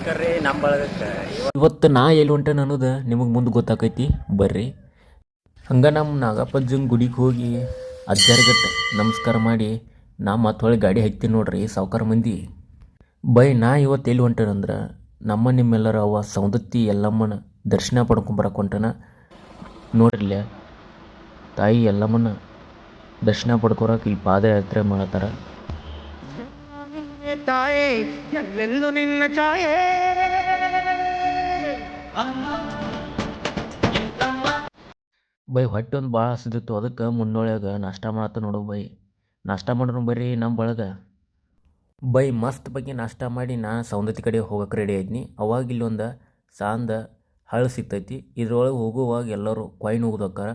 ನಮಸ್ಕಾರ ರೀ ನಮ್ಮ ಬಳಗಕ್ಕೆ. ಇವತ್ತು ನಾ ಎಲ್ಲಿ ಹೊಂಟೇನೆ ಅನ್ನೋದು ನಿಮಗೆ ಮುಂದೆ ಗೊತ್ತಾಕೈತಿ ಬರ್ರಿ. ಹಂಗೆ ನಮ್ಮ ನಾಗಪ್ಪಜ್ಜನ ಗುಡಿಗೆ ಹೋಗಿ ಅಜ್ಜಾರಿಗಟ್ಟು ನಮಸ್ಕಾರ ಮಾಡಿ ನಾ ಮತ್ತೆ ಹೊಳ್ಳಿ ಗಾಡಿ ಹತ್ತೀನಿ ನೋಡ್ರಿ ಸಾವ್ಕಾರ ಮಂದಿ. ನಾ ಇವತ್ತು ಎಲ್ಲಿ ಹೊಂಟೇನಂದ್ರೆ ನಿಮ್ಮೆಲ್ಲರ ಅವ್ವ ಸೌಂದತ್ತಿ ಎಲ್ಲಮ್ಮನ ದರ್ಶನ ಪಡ್ಕೊಂಬರಕ್ಕೆ ಹೊಂಟೇನ. ನೋಡ್ರಿಲ್ಲ ತಾಯಿ ಎಲ್ಲಮ್ಮನ ದರ್ಶನ ಪಡ್ಕೊರಕ್ಕೆ ಇಲ್ಲಿ ಪಾದಯಾತ್ರೆ ಮಾಡತ್ತಾರ. ತಾಯೇ ಎಲ್ಲೆಲ್ಲೂ ನಿನ್ನ ಛಾಯೆ. ಹೊಟ್ಟೆ ಒಂದು ಭಾಳ ಹಸಿದಿತ್ತು, ಅದಕ್ಕೆ ಮುನ್ನೊಳ್ಯಾಗ ನಾಷ್ಟ ಮಾಡತ್ತ ನೋಡು ನಾಷ್ಟ ಮಾಡ್ರು ಬರ್ರಿ ನಮ್ಮ ಬಳಗ. ಮಸ್ತ್ ಬಗ್ಗೆ ನಾಷ್ಟ ಮಾಡಿ ನಾ ಸೌಂದತ್ತಿ ಕಡೆ ಹೋಗಕ್ಕೆ ರೆಡಿ ಆಯ್ತೀನಿ. ಅವಾಗ ಇಲ್ಲೊಂದು ಸಾಂದ ಹಳ್ಳು ಸಿಗ್ತೈತಿ. ಇದ್ರೊಳಗೆ ಹೋಗುವಾಗ ಎಲ್ಲರೂ ಕಾಯಿನ್ ಹೋಗೋದಕ್ಕಾರ.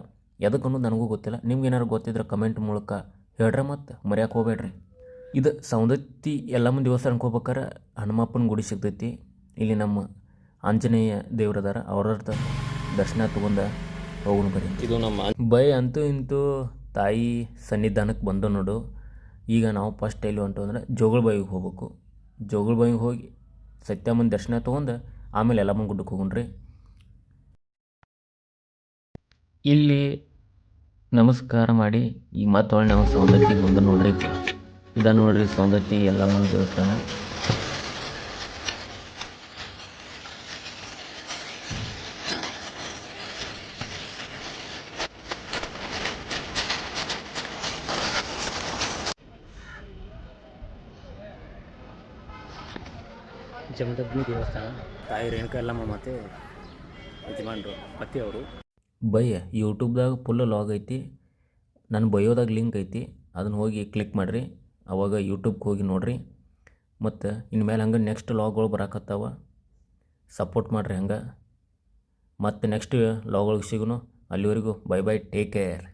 ಎದಕ್ಕೆ ಅನ್ನೋದು ನನಗೂ ಗೊತ್ತಿಲ್ಲ. ನಿಮ್ಗೆ ಏನಾರು ಗೊತ್ತಿದ್ರೆ ಕಮೆಂಟ್ ಮೂಲಕ ಹೇಳ್ರೆ ಮತ್ತು ಮರ್ಯಾಕೆ ಹೋಗ್ಬೇಡ್ರಿ. ಇದು ಸೌಂದತ್ತಿ ಎಲ್ಲಮ್ಮನ ದೇವಸ್ಥಾನಕ್ಕೆ ಹೋಗ್ಬೇಕಾರೆ ಹನುಮಪ್ಪನ ಗುಡಿ ಸಿಗ್ತೈತಿ. ಇಲ್ಲಿ ನಮ್ಮ ಆಂಜನೇಯ ದೇವ್ರದಾರ, ಅವ್ರದ್ದು ದರ್ಶನ ತಗೊಂಡ ಹೋಗೋಣ ಬರ್ರಿ. ಇದು ನಮ್ಮ ಅಂತೂ ಇಂತೂ ತಾಯಿ ಸನ್ನಿಧಾನಕ್ಕೆ ಬಂದು ನೋಡು. ಈಗ ನಾವು ಫಸ್ಟ್ ಎಲ್ಲಿ ಹೊಂಟು ಅಂದ್ರೆ ಜೋಗಳ್ಬಾವಿಗೆ ಹೋಗ್ಬೇಕು. ಜೋಗಳ್ಬಾವಿಗೆ ಹೋಗಿ ಸತ್ಯಮ್ಮನ ದರ್ಶನ ತೊಗೊಂಡು ಆಮೇಲೆ ಎಲ್ಲಮ್ಮನ ಗುಡ್ಡಕ್ಕೆ ಹೋಗೋಣ್ರಿ. ಇಲ್ಲಿ ನಮಸ್ಕಾರ ಮಾಡಿ ಈಗ ಮತ್ತೆ ನಾವು ಸೌಂದತ್ತಿಗೆ ಬಂದು ನೋಡ್ರಿ. ಇದ ನೋಡ್ರಿ ಸೌಂದತ್ತಿ ಎಲ್ಲಮ್ಮನ ದೇವಸ್ಥಾನ. ಜಮದಗ್ನಿ ದೇವಸ್ಥಾನ, ತಾಯಿ ರೇಣುಕಾ ಎಲ್ಲಮ್ಮ ಮತ್ತು ಯಜಮಾನ್ರು ಪತಿಯವರು. ಯೂಟ್ಯೂಬ್ದಾಗ ಫುಲ್ ಲಾಗ್ ಐತಿ. ನನ್ನ ಬಯೋದಾಗ ಲಿಂಕ್ ಐತಿ, ಅದನ್ನು ಹೋಗಿ ಕ್ಲಿಕ್ ಮಾಡಿರಿ. ಅವಾಗ ಯೂಟ್ಯೂಬ್ಗೆ ಹೋಗಿ ನೋಡಿರಿ. ಮತ್ತು ಇನ್ಮೇಲೆ ಹಂಗೆ ನೆಕ್ಸ್ಟ್ ಲಾಗ್ಗಳು ಬರಾಕತ್ತಾವ, ಸಪೋರ್ಟ್ ಮಾಡಿರಿ ಹಂಗೆ. ಮತ್ತು ನೆಕ್ಸ್ಟ್ ಲಾಗ್ಗಳಿಗೆ ಸಿಗೋಣ. ಅಲ್ಲಿವರೆಗೂ ಬೈ ಟೇಕ್ ಕೇರ್.